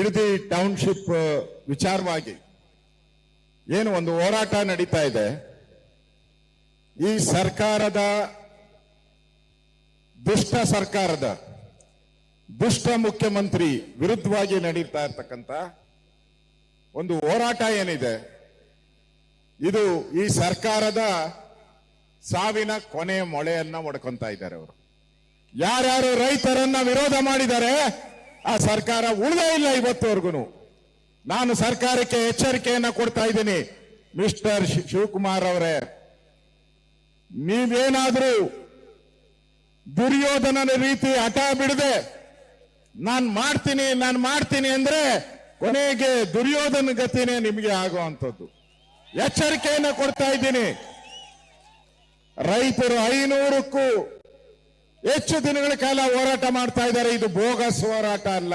Bidadi township ವಿಚಾರವಾಗಿ ಏನು ಒಂದು ಹೋರಾಟ ನಡೀತಾ ಇದೆ. ಈ ಸರ್ಕಾರದ ದುಷ್ಟ ಮುಖ್ಯಮಂತ್ರಿ ವಿರುದ್ಧವಾಗಿ ನಡೀತಾ ಇರ್ತಕ್ಕಂಥ ಒಂದು ಹೋರಾಟ ಏನಿದೆ, ಇದು ಈ ಸರ್ಕಾರದ ಸಾವಿನ ಕೊನೆಯ ಮೊಳೆಯನ್ನ ಒಡ್ಕೊಂತ ಇದ್ದಾರೆ. ಅವರು ಯಾರ್ಯಾರು ರೈತರನ್ನ ವಿರೋಧ ಮಾಡಿದ್ದಾರೆ ಆ ಸರ್ಕಾರ ಉಳಿದೇ ಇಲ್ಲ ಇವತ್ತುವರೆಗೂ. ನಾನು ಸರ್ಕಾರಕ್ಕೆ ಎಚ್ಚರಿಕೆಯನ್ನ ಕೊಡ್ತಾ ಇದ್ದೀನಿ. ಮಿಸ್ಟರ್ ಶಿವಕುಮಾರ್ ಅವರೇ, ನೀವೇನಾದ್ರೂ ದುರ್ಯೋಧನನ ರೀತಿ ಹಠ ಬಿಡದೆ ನಾನು ಮಾಡ್ತೀನಿ ಅಂದ್ರೆ ಕೊನೆಗೆ ದುರ್ಯೋಧನ ಗತಿನೇ ನಿಮಗೆ ಆಗುವಂಥದ್ದು. ಎಚ್ಚರಿಕೆಯನ್ನ ಕೊಡ್ತಾ ಇದ್ದೀನಿ. ರೈತರು 500ಕ್ಕೂ ಹೆಚ್ಚು ದಿನಗಳ ಕಾಲ ಹೋರಾಟ ಮಾಡ್ತಾ ಇದ್ದಾರೆ. ಇದು ಬೋಗಸ್ ಹೋರಾಟ ಅಲ್ಲ,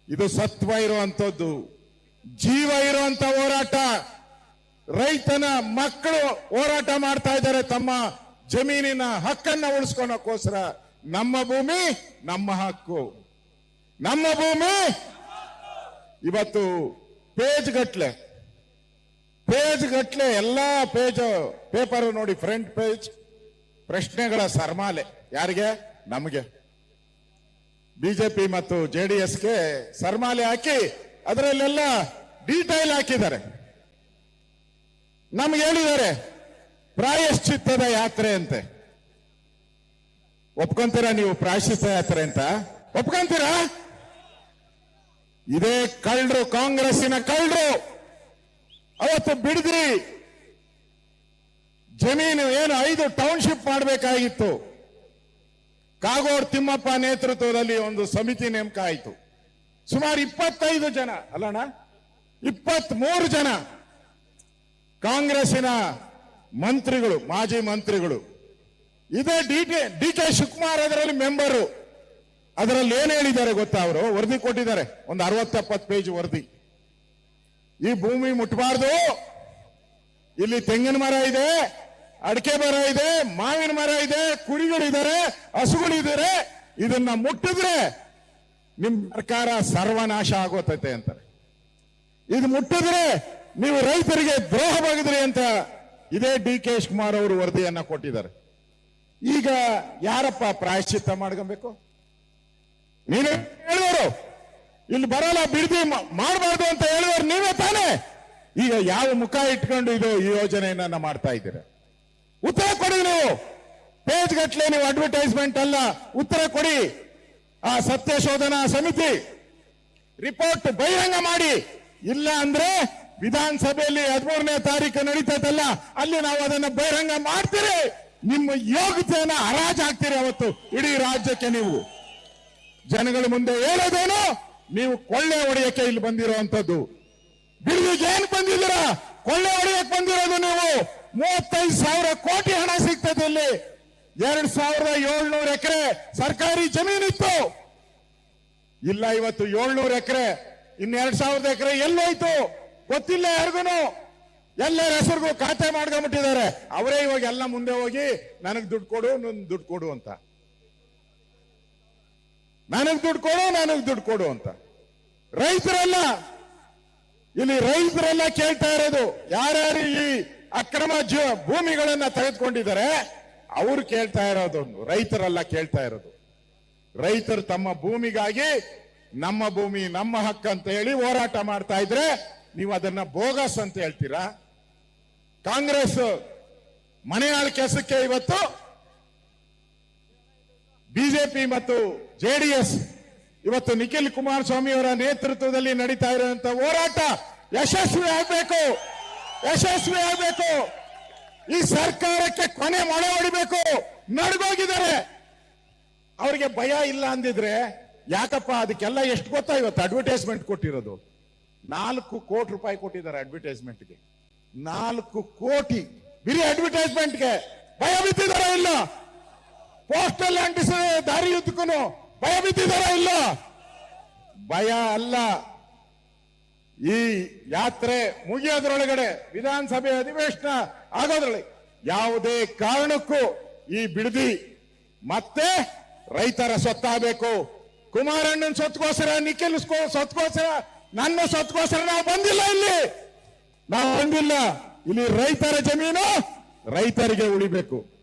ಇದು ಸತ್ವ ಇರುವಂತದ್ದು, ಜೀವ ಇರುವಂತ ಹೋರಾಟ. ರೈತನ ಮಕ್ಕಳು ಹೋರಾಟ ಮಾಡ್ತಾ ಇದ್ದಾರೆ ತಮ್ಮ ಜಮೀನಿನ ಹಕ್ಕನ್ನ ಉಳಿಸ್ಕೊಳಕ್ಕೋಸ್ಕರ. ನಮ್ಮ ಭೂಮಿ ನಮ್ಮ ಹಕ್ಕು, ನಮ್ಮ ಭೂಮಿ. ಇವತ್ತು ಪೇಜ್ ಗಟ್ಲೆ ಎಲ್ಲಾ ಪೇಪರ್ ನೋಡಿ, ಫ್ರಂಟ್ ಪೇಜ್ ಪ್ರಶ್ನೆಗಳ ಸರ್ಮಾಲೆ. ಯಾರಿಗೆ? ನಮಗೆ. ಬಿಜೆಪಿ ಮತ್ತು ಜೆಡಿಎಸ್ಗೆ ಸರ್ಮಾಲೆ ಹಾಕಿ ಅದರಲ್ಲೆಲ್ಲ ಡೀಟೈಲ್ ಹಾಕಿದ್ದಾರೆ. ನಮ್ಗೆ ಹೇಳಿದ್ದಾರೆ ಪ್ರಾಯಶ್ಚಿತ್ತದ ಯಾತ್ರೆ ಅಂತೆ. ಒಪ್ಕೊಂತೀರಾ ನೀವು ಪ್ರಾಯಶ್ಚಿತ್ತ ಯಾತ್ರೆ ಅಂತ? ಒಪ್ಕೊಂತೀರಾ? ಇದೇ ಕಳ್ಳರು, ಕಾಂಗ್ರೆಸ್ಸಿನ ಕಳ್ಳರು ಅವತ್ತು ಬಿಡದ್ರಿ ಜಮೀನು ಏನು 5 ಟೌನ್ಶಿಪ್ ಮಾಡಬೇಕಾಗಿತ್ತು. ಕಾಗೋಡು ತಿಮ್ಮಪ್ಪ ನೇತೃತ್ವದಲ್ಲಿ ಒಂದು ಸಮಿತಿ ನೇಮಕ ಆಯಿತು. ಸುಮಾರು 25 ಜನ ಅಲ್ಲಣ್ಣ, 23 ಜನ ಕಾಂಗ್ರೆಸ್ಸಿನ ಮಂತ್ರಿಗಳು, ಮಾಜಿ ಮಂತ್ರಿಗಳು. ಇದೇ ಡಿ ಕೆ ಶಿವಕುಮಾರ್ ಅದರಲ್ಲಿ ಮೆಂಬರು. ಅದರಲ್ಲಿ ಏನ್ ಹೇಳಿದ್ದಾರೆ ಗೊತ್ತಾ? ಅವರು ವರದಿ ಕೊಟ್ಟಿದ್ದಾರೆ, ಒಂದು 60-70 ಪೇಜ್ ವರದಿ. ಈ ಭೂಮಿ ಮುಟ್ಟಬಾರ್ದು, ಇಲ್ಲಿ ತೆಂಗಿನ ಮರ ಇದೆ, ಅಡಿಕೆ ಮರ ಇದೆ, ಮಾವಿನ ಮರ ಇದೆ, ಕುರಿಗಳಿದ್ದಾರೆ, ಹಸುಗಳಿದ್ದಾರೆ. ಇದನ್ನ ಮುಟ್ಟಿದ್ರೆ ನಿಮ್ ಸರ್ಕಾರ ಸರ್ವನಾಶ ಆಗೋತೈತೆ ಅಂತಾರೆ. ಇದು ಮುಟ್ಟಿದ್ರೆ ನೀವು ರೈತರಿಗೆ ದ್ರೋಹ ಬಗೆದ್ರಿ ಅಂತ ಇದೇ ಡಿ ಕೆ ಶಿವಕುಮಾರ್ ಅವರು ವರದಿಯನ್ನ ಕೊಟ್ಟಿದ್ದಾರೆ. ಈಗ ಯಾರಪ್ಪ ಪ್ರಾಯಶ್ಚಿತ್ತ ಮಾಡ್ಕೊಬೇಕು? ನೀವೇ ಹೇಳಿದವರು, ಇಲ್ಲಿ ಬರಲ್ಲ ಬಿಡದಿ ಮಾಡಬಾರ್ದು ಅಂತ ಹೇಳಿದವರು ನೀವೇ ತಾನೇ. ಈಗ ಯಾವ ಮುಖ ಇಟ್ಕೊಂಡು ಇದು ಈ ಯೋಜನೆಯನ್ನ ಮಾಡ್ತಾ ಇದ್ದೀರಾ? ಉತ್ತರ ಕೊಡಿ ನೀವು. ಪೇಜ್ ಗಟ್ಲೆ ನೀವು ಅಡ್ವರ್ಟೈಸ್ಮೆಂಟ್ ಅಲ್ಲ, ಉತ್ತರ ಕೊಡಿ. ಆ ಸತ್ಯ ಶೋಧನಾ ಸಮಿತಿ ರಿಪೋರ್ಟ್ ಬಹಿರಂಗ ಮಾಡಿ. ಇಲ್ಲ ಅಂದ್ರೆ ವಿಧಾನಸಭೆಯಲ್ಲಿ 13ನೇ ತಾರೀಕು ನಡೀತೈತಲ್ಲ, ಅಲ್ಲಿ ನಾವು ಅದನ್ನ ಬಹಿರಂಗ ಮಾಡ್ತೀರಿ. ನಿಮ್ಮ ಯೋಗ್ಯತೆಯನ್ನ ಹರಾಜಾಗ್ತೀರಿ ಅವತ್ತು ಇಡೀ ರಾಜ್ಯಕ್ಕೆ. ನೀವು ಜನಗಳ ಮುಂದೆ ಹೇಳೋದೇನು? ನೀವು ಕೊಳ್ಳೆ ಹೊಡೆಯಕ್ಕೆ ಇಲ್ಲಿ ಬಂದಿರುವಂತದ್ದು. ಬಿಡದಿಗೆ ಏನ್ ಬಂದಿದ್ದೀರಾ? ಕೊಳ್ಳೆ ಹೊಡೆಯಕ್ಕೆ ಬಂದಿರೋದು ನೀವು. 35,000 ಕೋಟಿ ಹಣ ಸಿಗ್ತದೆ ಇಲ್ಲಿ. 2,700 ಎಕರೆ ಸರ್ಕಾರಿ ಜಮೀನಿತ್ತು, ಇಲ್ಲ ಇವತ್ತು 700 ಎಕರೆ. ಇನ್ನು 2,000 ಎಕರೆ ಎಲ್ಲೋಯ್ತು ಗೊತ್ತಿಲ್ಲ ಯಾರಿಗೂ. ಎಲ್ಲರ ಹೆಸರಿಗೂ ಖಾತೆ ಮಾಡ್ಕೊಂಡ್ಬಿಟ್ಟಿದ್ದಾರೆ. ಅವರೇ ಇವಾಗ ಎಲ್ಲ ಮುಂದೆ ಹೋಗಿ ನನಗ್ ದುಡ್ಡು ಕೊಡು, ದುಡ್ಡು ಕೊಡು ಅಂತ, ನನಗ್ ದುಡ್ಡು ಕೊಡು ಅಂತ. ರೈತರೆಲ್ಲ ಇಲ್ಲಿ ರೈತರೆಲ್ಲ ಕೇಳ್ತಾ ಇರೋದು, ಯಾರ್ಯಾರು ಈ ಅಕ್ರಮ ಭೂಮಿಗಳನ್ನ ತೆಗೆದುಕೊಂಡಿದ್ದಾರೆ ಅವರು ಕೇಳ್ತಾ ಇರೋದು, ರೈತರೆಲ್ಲ ಕೇಳ್ತಾ ಇರೋದು. ರೈತರು ತಮ್ಮ ಭೂಮಿಗಾಗಿ ನಮ್ಮ ಭೂಮಿ ನಮ್ಮ ಹಕ್ಕು ಅಂತ ಹೇಳಿ ಹೋರಾಟ ಮಾಡ್ತಾ ಇದ್ರೆ ನೀವು ಅದನ್ನ ಬೋಗಸ್ ಅಂತ ಹೇಳ್ತೀರಾ? ಕಾಂಗ್ರೆಸ್ ಮನೆಯಾಳ ಕೆಲಸಕ್ಕೆ ಇವತ್ತು ಬಿಜೆಪಿ ಮತ್ತು ಜೆಡಿಎಸ್ ಇವತ್ತು ನಿಖಿಲ್ ಕುಮಾರಸ್ವಾಮಿ ಅವರ ನೇತೃತ್ವದಲ್ಲಿ ನಡೀತಾ ಇರುವಂತ ಹೋರಾಟ ಯಶಸ್ವಿ ಆಗಬೇಕು. ಈ ಸರ್ಕಾರಕ್ಕೆ ಕೊನೆ ಮೊಳೆ ಹೊಡಿಬೇಕು. ನಡ್ಗೋಗಿದ್ದಾರೆ. ಅವರಿಗೆ ಭಯ ಇಲ್ಲ ಅಂದಿದ್ರೆ ಯಾಕಪ್ಪ? ಅದಕ್ಕೆಲ್ಲ ಎಷ್ಟು ಗೊತ್ತಾ? ಇವತ್ತು ಅಡ್ವರ್ಟೈಸ್ಮೆಂಟ್ ಕೊಟ್ಟಿರೋದು 4 ಕೋಟಿ ರೂಪಾಯಿ ಕೊಟ್ಟಿದ್ದಾರೆ ಅಡ್ವರ್ಟೈಸ್ಮೆಂಟ್ಗೆ. 4 ಕೋಟಿ ಬಿರಿ ಅಡ್ವರ್ಟೈಸ್ಮೆಂಟ್ಗೆ. ಭಯ ಬಿದ್ದಿದಾರ ಇಲ್ಲ? ಪೋಸ್ಟಲ್ ಅಂಟಿಸ ದಾರಿ ಉದ್ದಕ್ಕೂ ಭಯ ಬಿದ್ದಿದಾರ ಇಲ್ಲ? ಭಯ ಅಲ್ಲ. ಈ ಯಾತ್ರೆ ಮುಗಿಯೋದ್ರೊಳಗಡೆ, ವಿಧಾನಸಭೆ ಅಧಿವೇಶನ ಆಗೋದ್ರೊಳಗೆ ಯಾವುದೇ ಕಾರಣಕ್ಕೂ ಈ ಬಿಡದಿ ಮತ್ತೆ ರೈತರ ಸೊತ್ತಾಗಬೇಕು. ಕುಮಾರಣ್ಣನ ಸೊತ್ಕೋಸ್ಕರ, ನಿಖಿಲ್ ಸೊತ್ಕೋಸ್ಕರ, ನನ್ನ ಸೊತ್ಕೋಸ್ಕರ ನಾವು ಬಂದಿಲ್ಲ. ಇಲ್ಲಿ ನಾವು ಬಂದಿಲ್ಲ. ಇಲ್ಲಿ ರೈತರ ಜಮೀನು ರೈತರಿಗೆ ಉಳಿಬೇಕು.